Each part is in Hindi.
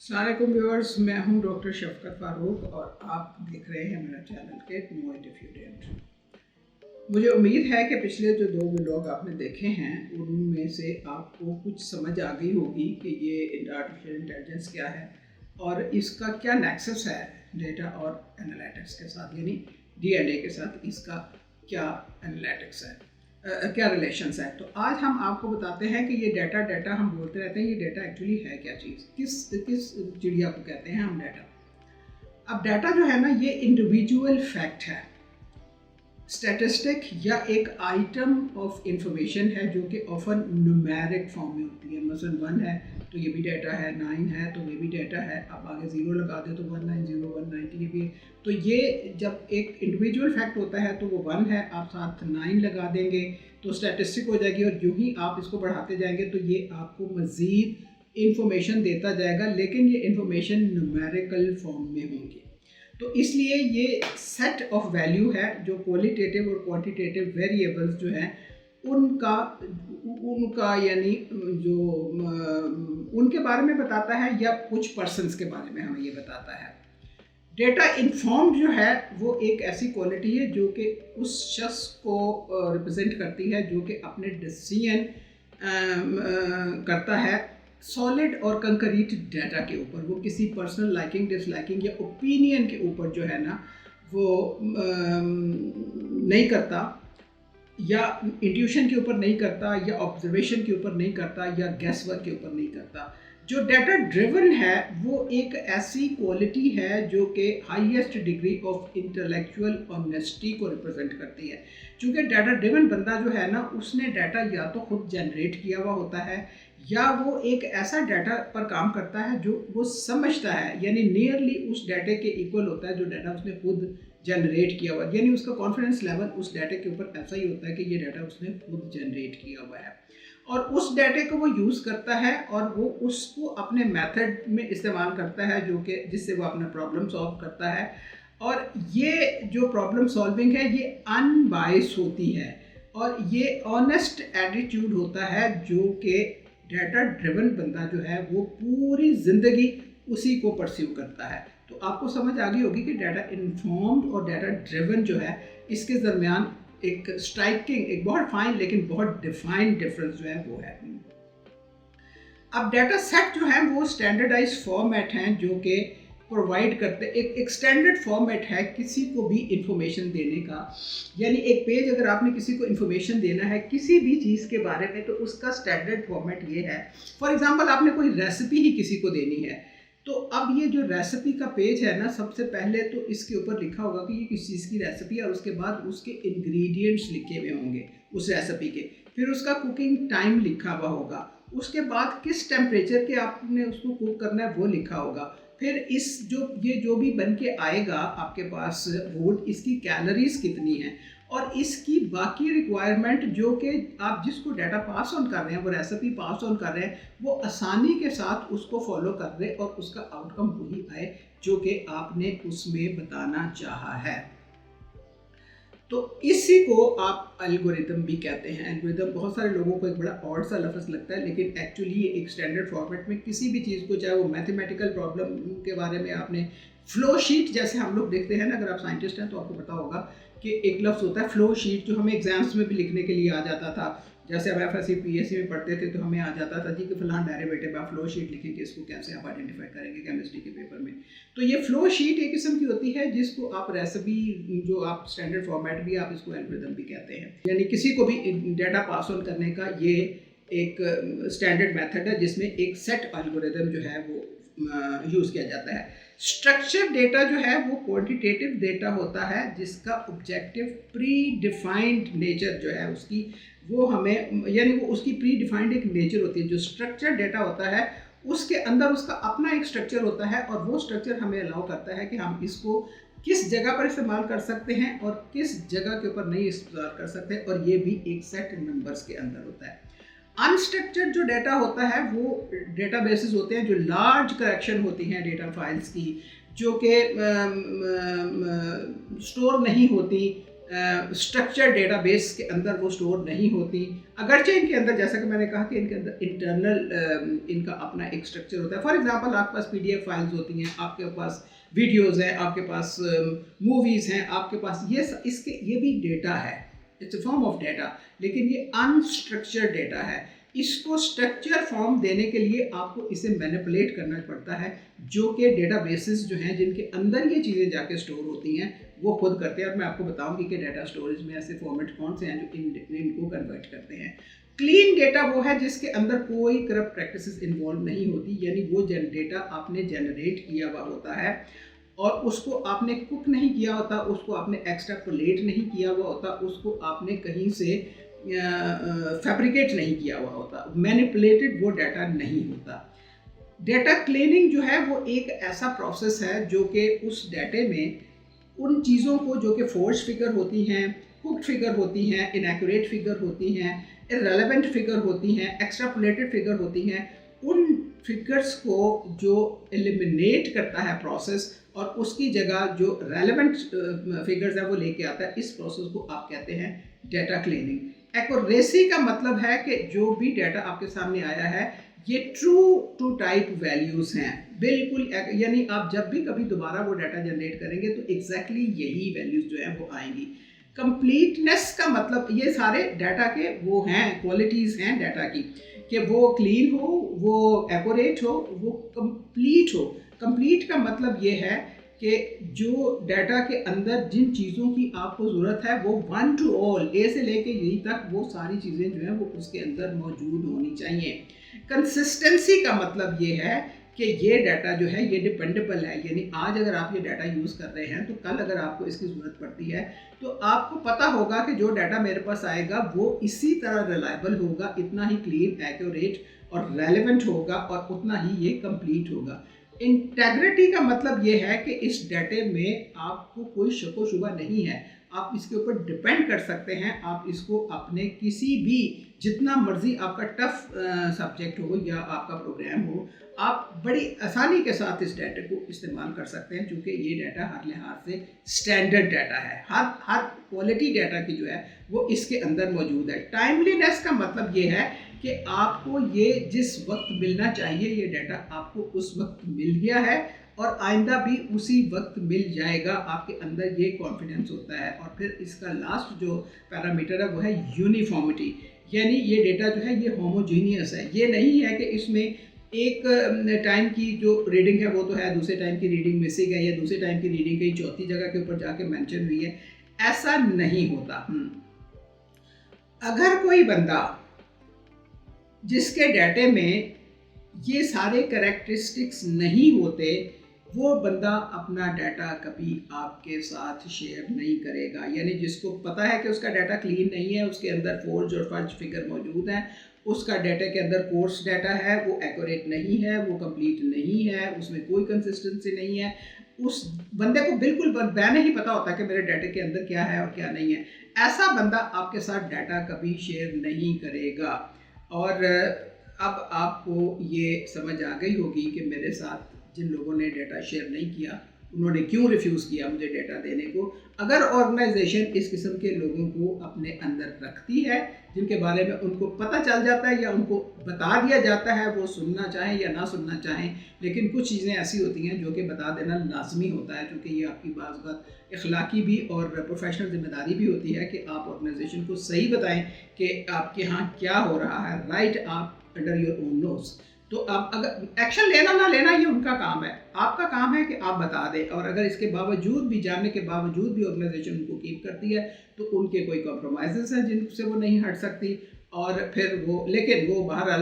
अस्सलामुअलैकुम व्यूअर्स, मैं हूं डॉक्टर शफकत फारूक और आप देख रहे हैं मेरा चैनल के नो एडिफ्यूडेंट। मुझे उम्मीद है कि पिछले जो 2 व्लॉग आपने देखे हैं उनमें से आपको कुछ समझ आ गई होगी कि ये आर्टिफिशियल इंटेलिजेंस क्या है और इसका क्या नेक्सस है डेटा और एनालिटिक्स के साथ, यानी डीएनए के साथ इसका क्या एनालिटिक्स है, क्या रिलेशंस है। तो आज हम आपको बताते हैं कि ये डाटा हम बोलते रहते हैं, ये डाटा एक्चुअली है क्या चीज़, किस किस चिड़िया को कहते हैं हम डाटा। अब डाटा जो है ना, ये इंडिविजुअल फैक्ट है, स्टैटिस्टिक या एक आइटम ऑफ इंफॉर्मेशन है जो कि ऑफन न्यूमेरिक फॉर्म में होती है। मसलन 1 है तो ये भी डाटा है, 9 है तो ये भी डाटा है, आप आगे 0 लगा दे तो 190 190 ये भी। तो ये जब एक इंडिविजुअल फैक्ट होता है तो वो 1 है, आप साथ 9 लगा देंगे तो स्टैटिस्टिक हो जाएगी, और जो ही आप इसको बढ़ाते जाएंगे तो ये आपको मज़ीद इंफॉर्मेशन देता जाएगा, लेकिन ये इंफॉर्मेशन न्यूमेरिकल फॉर्म में होंगी। तो इसलिए ये सेट ऑफ वैल्यू है जो क्वालिटेटिव और क्वांटिटेटिव वेरिएबल्स जो हैं उनका उनका यानी जो उनके बारे में बताता है, या कुछ पर्सन्स के बारे में हमें ये बताता है। डेटा इन्फॉर्म्ड जो है वो एक ऐसी क्वालिटी है जो कि उस शख्स को रिप्रेजेंट करती है जो कि अपने डिसीजन करता है सॉलिड और कंक्रीट डाटा के ऊपर। वो किसी पर्सनल लाइकिंग डिसलाइकिंग या ओपिनियन के ऊपर जो है ना वो नहीं करता, या इंट्यूशन के ऊपर नहीं करता, या ऑब्जर्वेशन के ऊपर नहीं करता, या गैस वर्क के ऊपर नहीं करता। जो डाटा ड्रिवन है वो एक ऐसी क्वालिटी है जो कि highest degree of intellectual honesty को रिप्रेजेंट करती है। क्योंकि डाटा ड्रिवन बंदा जो है ना, उसने डाटा या तो खुद जनरेट किया हुआ होता है, या वो एक ऐसा डाटा पर काम करता है जो वो समझता है, यानी नियरली उस डाटे के इक्वल होता है जो डाटा उसने खुद जनरेट किया हुआ है, यानी उसका कॉन्फिडेंस लेवल उस डाटे के ऊपर ऐसा ही होता है कि ये डाटा उसने खुद जनरेट किया हुआ है, और उस डाटे को वो यूज़ करता है और वो उसको अपने मेथड में इस्तेमाल करता है जो कि जिससे वो अपना प्रॉब्लम सॉल्व करता है। और ये जो प्रॉब्लम सॉल्विंग है ये अनबायस होती है, और ये ऑनेस्ट एटीट्यूड होता है जो कि डाटा ड्रिवन बंदा जो है वो पूरी ज़िंदगी उसी को परस्यू करता है। तो आपको समझ आ गई होगी कि डाटा इन्फॉर्म्ड और डाटा ड्रिवन जो है इसके दरमियान एक स्ट्राइकिंग, एक बहुत फाइन लेकिन बहुत डिफाइंड डिफरेंस जो है वो है। अब डाटा सेट जो है वो स्टैंडर्डाइज फॉर्मेट हैं जो कि प्रोवाइड करते, एक स्टैंडर्ड फॉर्मेट है किसी को भी इंफॉर्मेशन देने का। यानी एक पेज अगर आपने किसी को इंफॉर्मेशन देना है किसी भी चीज़ के बारे में तो उसका स्टैंडर्ड फॉर्मेट ये है। फॉर एग्जांपल आपने कोई रेसिपी ही किसी को देनी है, तो अब ये जो रेसिपी का पेज है ना, सबसे पहले तो इसके ऊपर लिखा होगा कि ये किस चीज़ की रेसिपी है, और उसके बाद उसके इंग्रेडिएंट्स लिखे हुए होंगे उस रेसिपी के, फिर उसका कुकिंग टाइम लिखा हुआ होगा, उसके बाद किस टेम्परेचर के आपने उसको कुक करना है वो लिखा होगा, फिर इस ये जो भी बन के आएगा आपके पास फूड, इसकी कैलोरीज कितनी है, और इसकी बाकी रिक्वायरमेंट जो कि आप जिसको डाटा पास ऑन कर रहे हैं, वो रेसिपी पास ऑन कर रहे हैं, वो आसानी के साथ उसको फॉलो कर रहे और उसका आउटकम वही आए जो कि आपने उसमें बताना चाहा है। तो इसी को आप एल्गोरिदम भी कहते हैं। एल्गोरिदम बहुत सारे लोगों को एक बड़ा ऑड सा लफ्ज़ लगता है, लेकिन एक्चुअली ये एक स्टैंडर्ड फॉर्मेट में किसी भी चीज़ को, चाहे वो मैथमेटिकल प्रॉब्लम के बारे में आपने फ्लो शीट जैसे हम लोग देखते हैं ना, अगर आप साइंटिस्ट हैं तो आपको पता होगा कि एक लफ्ज़ होता है फ्लो शीट जो हमें एग्जाम्स में भी लिखने के लिए आ जाता था। जैसे अब एफएससी पीएससी में पढ़ते थे तो हमें आ जाता था जी कि फलां डेरिवेटिव आप फ्लो शीट लिखेंगे, इसको कैसे आप आइडेंटिफाई करेंगे केमिस्ट्री के पेपर में। तो ये फ्लो शीट एक किस्म की होती है जिसको आप रेसिपी, जो आप स्टैंडर्ड फॉर्मेट भी आप इसको एल्गोरिदम भी कहते हैं, यानी किसी को भी डाटा पास ऑन करने का ये एक स्टैंडर्ड मेथड है जिसमें एक सेट एल्गोरिदम जो है वो यूज़ किया जाता है। स्ट्रक्चर डेटा जो है वो क्वांटिटेटिव डेटा होता है जिसका ऑब्जेक्टिव प्री डिफाइंड नेचर जो है उसकी, वो हमें, यानी वो उसकी प्री डिफाइंड एक नेचर होती है। जो स्ट्रक्चर डेटा होता है उसके अंदर उसका अपना एक स्ट्रक्चर होता है, और वो स्ट्रक्चर हमें अलाउ करता है कि हम इसको किस जगह पर इस्तेमाल कर सकते हैं और किस जगह के ऊपर नहीं इस्तेमाल कर सकते, और ये भी एक सेट नंबर्स के अंदर होता है। अनस्ट्रक्चर्ड जो डाटा होता है वो डेटाबेसेस होते हैं जो लार्ज कलेक्शन होती हैं डेटा फाइल्स की, जो कि स्टोर नहीं होती स्ट्रक्चर डेटाबेस के अंदर वो स्टोर नहीं होती। अगरचे इनके अंदर, जैसा कि मैंने कहा कि इनके अंदर इंटरनल इनका अपना एक स्ट्रक्चर होता है। फॉर एग्जांपल आपके पास PDF फाइल्स होती हैं, आपके पास वीडियोज़ हैं, आपके पास मूवीज़ हैं, आपके पास ये भी डेटा है, it's a form of data, लेकिन ये अनस्ट्रक्चर्ड डेटा है। इसको स्ट्रक्चर फॉर्म देने के लिए आपको इसे मैनिपुलेट करना पड़ता है, जो कि डेटाबेसेस जो हैं जिनके अंदर ये चीज़ें जाके स्टोर होती हैं वो खुद करते हैं। और मैं आपको बताऊंगी कि डेटा स्टोरेज में ऐसे फॉर्मेट कौन से हैं जो इनको कन्वर्ट करते हैं। क्लीन डेटा वो है जिसके अंदर कोई करप्ट प्रैक्टिसेस इन्वॉल्व नहीं होती, यानी वो डेटा आपने जनरेट किया हुआ होता है और उसको आपने कुक नहीं किया होता, उसको आपने एक्सट्रापोलेट नहीं किया हुआ होता, उसको आपने कहीं से फैब्रिकेट नहीं किया हुआ होता, मैनिपुलेटेड वो डाटा नहीं होता। डेटा क्लीनिंग जो है वो एक ऐसा प्रोसेस है जो कि उस डाटे में उन चीज़ों को जो कि फोर्स फिगर होती हैं, कुक्ड फिगर होती हैं, इनएक्यूरेट फिगर होती हैं, इररेलेवेंट फिगर होती हैं, एक्स्ट्रापोलेटेड फिगर होती हैं, उन फिगर्स को जो एलिमिनेट करता है प्रोसेस और उसकी जगह जो रेलेवेंट फिगर्स है वो लेके आता है, इस प्रोसेस को आप कहते हैं डेटा क्लीनिंग। एक्यूरेसी का मतलब है कि जो भी डाटा आपके सामने आया है ये ट्रू टू टाइप वैल्यूज़ हैं, बिल्कुल, यानी आप जब भी कभी दोबारा वो डाटा जनरेट करेंगे तो एग्जैक्टली यही वैल्यूज़ जो हैं वो आएंगी। कंप्लीटनेस का मतलब ये सारे डाटा के वो हैं, क्वालिटीज़ हैं डाटा की, कि वो क्लीन हो, वो एक्यूरेट हो, वो कंप्लीट हो। कंप्लीट का मतलब ये है कि जो डाटा के अंदर जिन चीज़ों की आपको ज़रूरत है वो वन टू ऑल, ए से लेके यही तक वो सारी चीज़ें जो हैं वो उसके अंदर मौजूद होनी चाहिए। कंसिस्टेंसी का मतलब ये है कि ये डाटा जो है ये डिपेंडेबल है, यानी आज अगर आप ये डाटा यूज़ कर रहे हैं तो कल अगर आपको इसकी ज़रूरत पड़ती है तो आपको पता होगा कि जो डाटा मेरे पास आएगा वो इसी तरह रिलायबल होगा, इतना ही क्लीन, एक्यूरेट और रेलेवेंट होगा और उतना ही ये कंप्लीट होगा। इंटेग्रिटी का मतलब ये है कि इस डाटे में आपको कोई शक व शुबा नहीं है, आप इसके ऊपर डिपेंड कर सकते हैं, आप इसको अपने किसी भी, जितना मर्जी आपका टफ सब्जेक्ट हो या आपका प्रोग्राम हो, आप बड़ी आसानी के साथ इस डाटा को इस्तेमाल कर सकते हैं, क्योंकि ये डाटा हर लिहाज से स्टैंडर्ड डाटा है, हर क्वालिटी डाटा की जो है वो इसके अंदर मौजूद है। टाइमलीनेस का मतलब ये है कि आपको ये जिस वक्त मिलना चाहिए ये डाटा आपको उस वक्त मिल गया है और आइंदा भी उसी वक्त मिल जाएगा, आपके अंदर ये कॉन्फिडेंस होता है। और फिर इसका लास्ट जो पैरामीटर है वो है यूनिफॉर्मिटी, यानी ये डेटा जो है ये होमोजीनियस है, ये नहीं है कि इसमें एक टाइम की जो रीडिंग है वो तो है, दूसरे टाइम की रीडिंग मिसिंग है या दूसरे टाइम की रीडिंग कहीं चौथी जगह के ऊपर जाके मेंशन हुई है, ऐसा नहीं होता। अगर कोई बंदा जिसके डाटे में ये सारे कैरेक्टरिस्टिक्स नहीं होते, वो बंदा अपना डाटा कभी आपके साथ शेयर नहीं करेगा, यानी जिसको पता है कि उसका डाटा क्लीन नहीं है, उसके अंदर फोर्ज और फर्ज फिगर मौजूद हैं, उसका डाटा के अंदर कोर्स डाटा है, वो एक्यूरेट नहीं है, वो कंप्लीट नहीं है, उसमें कोई कंसिस्टेंसी नहीं है, उस बंदे को बिल्कुल बैन ही पता होता है कि मेरे डाटे के अंदर क्या है और क्या नहीं है, ऐसा बंदा आपके साथ डाटा कभी शेयर नहीं करेगा। और अब आपको ये समझ आ गई होगी कि मेरे साथ जिन लोगों ने डाटा शेयर नहीं किया उन्होंने क्यों रिफ्यूज़ किया मुझे डाटा देने को। अगर ऑर्गेनाइजेशन इस किस्म के लोगों को अपने अंदर रखती है जिनके बारे में उनको पता चल जाता है या उनको बता दिया जाता है, वो सुनना चाहें या ना सुनना चाहें, लेकिन कुछ चीज़ें ऐसी होती हैं जो कि बता देना लाजमी होता है, क्योंकि ये आपकी बात अखलाकी भी और प्रोफेशनल जिम्मेदारी भी होती है कि आप ऑर्गेनाइजेशन को सही बताएं कि आपके यहाँ क्या हो रहा है, राइट, आप अंडर योर ओन नोज। तो अब अगर एक्शन लेना ना लेना ये उनका काम है, आपका काम है कि आप बता दें। और अगर इसके बावजूद भी, जानने के बावजूद भी ऑर्गेनाइजेशन उनको कीप करती है तो उनके कोई कॉम्प्रोमाइज़ हैं जिनसे वो नहीं हट सकती, और फिर वो, लेकिन वो बहरहाल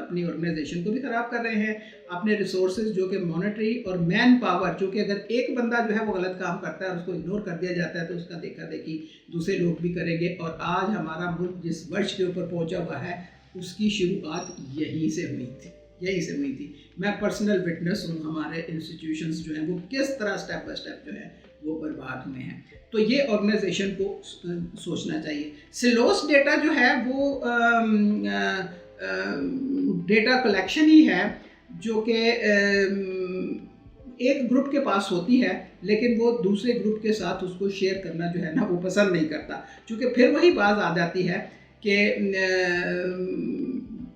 अपनी ऑर्गेनाइजेशन को भी ख़राब कर रहे हैं, अपने रिसोर्सेज जो कि मॉनेटरी और मैन पावर, जो कि अगर एक बंदा जो है वो गलत काम करता है और उसको इग्नोर कर दिया जाता है तो उसका देखा देखी दूसरे लोग भी करेंगे। और आज हमारा मुल्क जिस वर्ष के ऊपर पहुंचा हुआ है उसकी शुरुआत यहीं से हुई थी। मैं पर्सनल विटनेस हूँ, हमारे इंस्टीट्यूशंस जो हैं वो किस तरह स्टेप बाय स्टेप जो है वो बर्बाद हुए हैं। तो ये ऑर्गेनाइजेशन को सोचना चाहिए। सिलोस डेटा जो है वो डेटा कलेक्शन ही है जो कि एक ग्रुप के पास होती है लेकिन वो दूसरे ग्रुप के साथ उसको शेयर करना जो है ना वो पसंद नहीं करता, क्योंकि फिर वही बात आ जाती है कि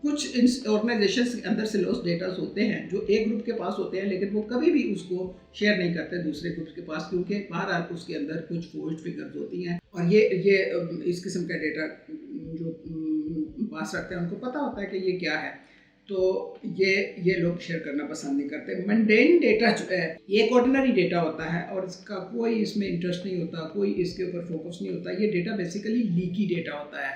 कुछ ऑर्गेनाइजेशंस के अंदर से लॉस डेटास होते हैं जो एक ग्रुप के पास होते हैं, लेकिन वो कभी भी उसको शेयर नहीं करते दूसरे ग्रुप के पास, क्योंकि बहरहाल उसके अंदर कुछ फोर्ज्ड फिगर्स होती हैं। और ये इस किस्म का डेटा जो पास रखते हैं उनको पता होता है कि ये क्या है, तो ये लोग शेयर करना पसंद नहीं करते। मंडेन डेटा जो है ये एक ऑर्डिनरी डेटा होता है और इसका कोई इसमें इंटरेस्ट नहीं होता, कोई इसके ऊपर फोकस नहीं होता। ये डेटा बेसिकली लीकी डेटा होता है।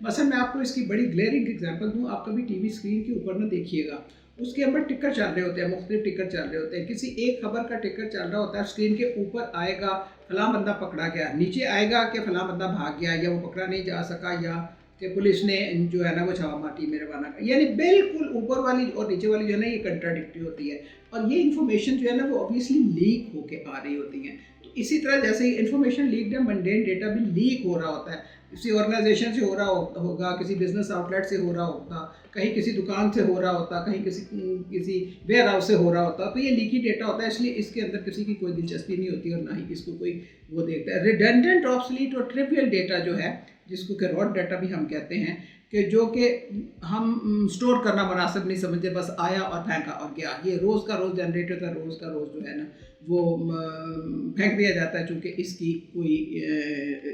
मसलन मैं आपको इसकी बड़ी ग्लेयरिंग एग्जांपल दूं, आप कभी टीवी स्क्रीन के ऊपर ना देखिएगा, उसके अंदर टिकर चल रहे होते हैं, मुख्तलिफ टिकर चल रहे होते हैं। किसी एक खबर का टिकर चल रहा होता है, स्क्रीन के ऊपर आएगा फलां बंदा पकड़ा गया, नीचे आएगा कि फलां बंदा भाग गया या वो पकड़ा नहीं जा सका या कि पुलिस ने जो है ना वो छावा माटी में रवाना कर, यानी बिल्कुल ऊपर वाली और नीचे वाली जो है ना ये कंट्राडिक्टरी होती है। और ये इन्फॉर्मेशन जो है ना वो ऑब्वियसली लीक होके आ रही होती हैं। तो इसी तरह जैसे ही इन्फॉर्मेशन लीक है, मंडेन डेटा भी लीक हो रहा होता है। किसी ऑर्गेनाइजेशन से हो रहा होगा, किसी बिजनेस आउटलेट से हो रहा होता, कहीं किसी दुकान से हो रहा होता, कहीं किसी वेयर हाउस से हो रहा होता। तो ये लीकी डेटा होता है, इसलिए इसके अंदर किसी की कोई दिलचस्पी नहीं होती और ना ही इसको कोई वो देखता है। रिडंडेंट, ऑब्सोलीट और ट्रिवियल डेटा जो है, जिसको कि रॉ डाटा भी हम कहते हैं, कि जो कि हम स्टोर करना मुनासिब नहीं समझते, बस आया और फेंका और गया। ये रोज़ का रोज़ जनरेट होता है, रोज़ का रोज़ जो है ना वो फेंक दिया जाता है, चूँकि इसकी कोई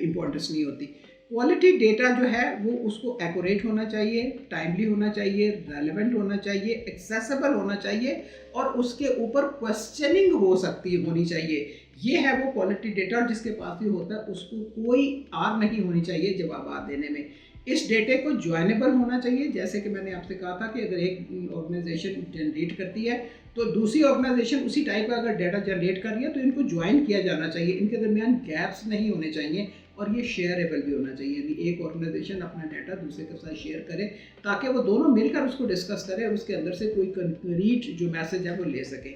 इम्पोर्टेंस नहीं होती। क्वालिटी डेटा जो है वो उसको एक्यूरेट होना चाहिए, टाइमली होना चाहिए, रेलेवेंट होना चाहिए, एक्सेसिबल होना चाहिए और उसके ऊपर क्वेश्चनिंग होनी चाहिए। ये है वो क्वालिटी डेटा, और जिसके पास भी होता है उसको कोई आर नहीं होनी चाहिए जवाब देने में। इस डेटे को ज्वाइनेबल होना चाहिए, जैसे कि मैंने आपसे कहा था कि अगर एक ऑर्गेनाइजेशन जनरेट करती है तो दूसरी ऑर्गेनाइजेशन उसी टाइप का अगर डाटा जनरेट कर रही है तो इनको ज्वाइन किया जाना चाहिए, इनके दरमियान गैप्स नहीं होने चाहिए और ये शेयरेबल भी होना चाहिए। यानी एक ऑर्गेनाइजेशन अपना डाटा दूसरे के साथ शेयर करे ताकि वो दोनों मिलकर उसको डिस्कस करें और उसके अंदर से कोई कंक्रीट जो मैसेज है वो ले सके।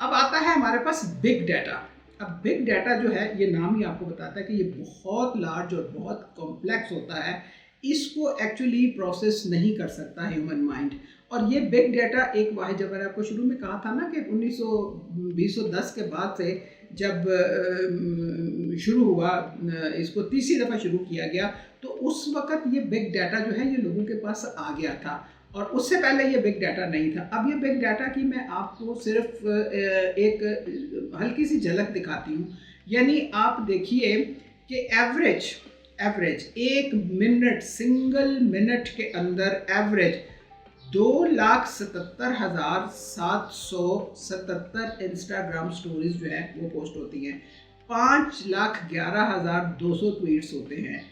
अब आता है हमारे पास बिग डाटा। अब बिग डाटा जो है, ये नाम ही आपको बताता है कि ये बहुत लार्ज और बहुत कॉम्प्लेक्स होता है, इसको एक्चुअली प्रोसेस नहीं कर सकता ह्यूमन माइंड। और ये बिग डाटा एक वाहिद, जब मैंने आपको शुरू में कहा था ना कि 1910 के बाद से जब शुरू हुआ, इसको तीसरी दफ़ा शुरू किया गया, तो उस वक़्त ये बिग डाटा जो है ये लोगों के पास आ गया था और उससे पहले ये बिग डाटा नहीं था। अब ये बिग डाटा की मैं आपको सिर्फ एक हल्की सी झलक दिखाती हूँ। यानी आप देखिए कि एवरेज 1 मिनट, सिंगल मिनट के अंदर एवरेज 2,77,777 इंस्टाग्राम स्टोरीज जो है वो पोस्ट होती हैं, 5,11,200 ट्वीट्स होते हैं,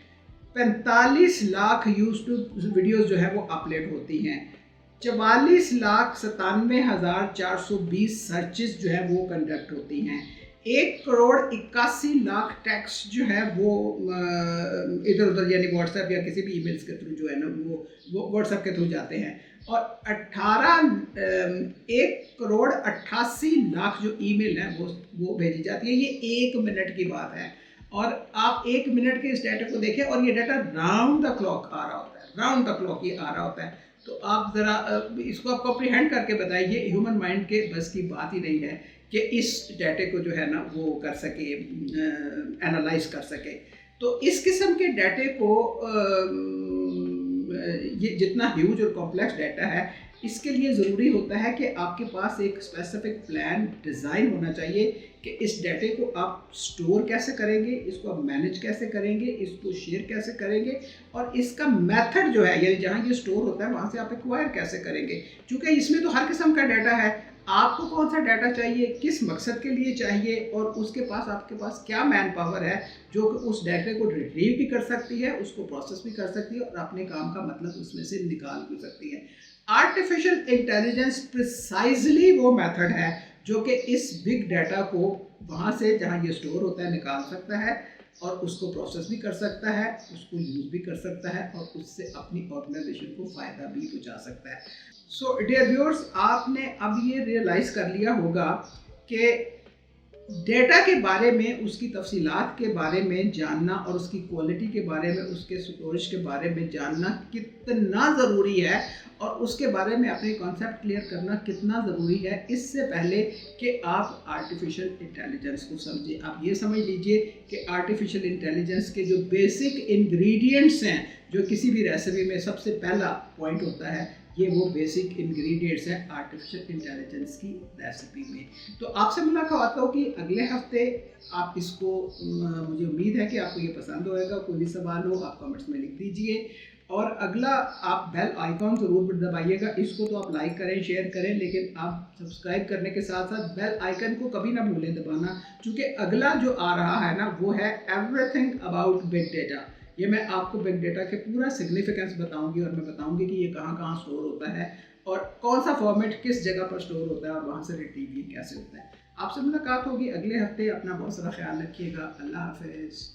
45 लाख यूट्यूब वीडियोस जो है वो अपलोड होती हैं, 44,97,420 सर्चेस जो है वो कंडक्ट होती हैं, 1,81,00,000 टेक्स्ट जो है वो इधर उधर यानी व्हाट्सएप या किसी भी ईमेल्स के थ्रू जो है ना वो व्हाट्सएप के थ्रू जाते हैं, और 1,88,00,000 जो ईमेल है वो भेजी जाती है। ये 1 मिनट की बात है और आप 1 मिनट के इस डाटा को देखें और ये डाटा राउंड द क्लॉक आ रहा होता है, राउंड द क्लॉक ये आ रहा होता है। तो आप ज़रा इसको आप कॉम्प्रीहेंड करके बताइए, ह्यूमन माइंड के बस की बात ही नहीं है कि इस डाटे को जो है ना वो कर सके, एनालाइज कर सके। तो इस किस्म के डाटे को ये जितना ह्यूज और कॉम्प्लेक्स डाटा है, इसके लिए ज़रूरी होता है कि आपके पास एक स्पेसिफिक प्लान डिज़ाइन होना चाहिए कि इस डाटे को आप स्टोर कैसे करेंगे, इसको आप मैनेज कैसे करेंगे, इसको शेयर कैसे करेंगे और इसका मेथड जो है, यानी जहाँ ये स्टोर होता है वहाँ से आप एक्वायर कैसे करेंगे। क्योंकि इसमें तो हर किस्म का डाटा है, आपको कौन सा डाटा चाहिए, किस मकसद के लिए चाहिए और उसके पास आपके पास क्या मैन पावर है जो कि उस डाटा को रिट्रीव भी कर सकती है, उसको प्रोसेस भी कर सकती है और अपने काम का मतलब उसमें से निकाल भी सकती है। आर्टिफिशियल इंटेलिजेंस प्रिसाइजली वो मेथड है जो कि इस बिग डाटा को वहाँ से जहाँ ये स्टोर होता है निकाल सकता है और उसको प्रोसेस भी कर सकता है, उसको यूज़ भी कर सकता है और उससे अपनी ऑर्गेनाइजेशन को फ़ायदा भी पहुँचा सकता है। सो डियर व्यूअर्स, आपने अब ये रियलाइज़ कर लिया होगा कि डेटा के बारे में, उसकी तफसीलात के बारे में जानना और उसकी क्वालिटी के बारे में, उसके स्टोरेज के बारे में जानना कितना ज़रूरी है और उसके बारे में अपने कॉन्सेप्ट क्लियर करना कितना ज़रूरी है, इससे पहले कि आप आर्टिफिशियल इंटेलिजेंस को समझें। आप ये समझ लीजिए कि आर्टिफिशियल इंटेलिजेंस के जो बेसिक इंग्रेडिएंट्स हैं, जो किसी भी रेसिपी में सबसे पहला पॉइंट होता है, ये वो बेसिक इंग्रेडिएंट्स हैं आर्टिफिशियल इंटेलिजेंस की रेसिपी में। तो आपसे मुलाकात होगी अगले हफ्ते। आप इसको मुझे उम्मीद है कि आपको ये पसंद होएगा। कोई भी सवाल हो आप कमेंट्स में लिख दीजिए। और अगला, आप बेल आइकॉन ज़रूर दबाइएगा। इसको तो आप लाइक करें, शेयर करें, लेकिन आप सब्सक्राइब करने के साथ साथ बेल आइकन को कभी ना भूलें दबाना, क्योंकि अगला जो आ रहा है ना, वो है एवरीथिंग अबाउट बिग डेटा। ये मैं आपको बिग डेटा के पूरा सिग्निफिकेंस बताऊंगी और मैं बताऊंगी कि ये कहाँ कहाँ स्टोर होता है और कौन सा फॉर्मेट किस जगह पर स्टोर होता है और वहाँ से रिट्रीव कैसे होता है। आपसे मुलाकात होगी अगले हफ्ते। अपना बहुत सारा ख्याल रखिएगा। अल्लाह हाफिज़।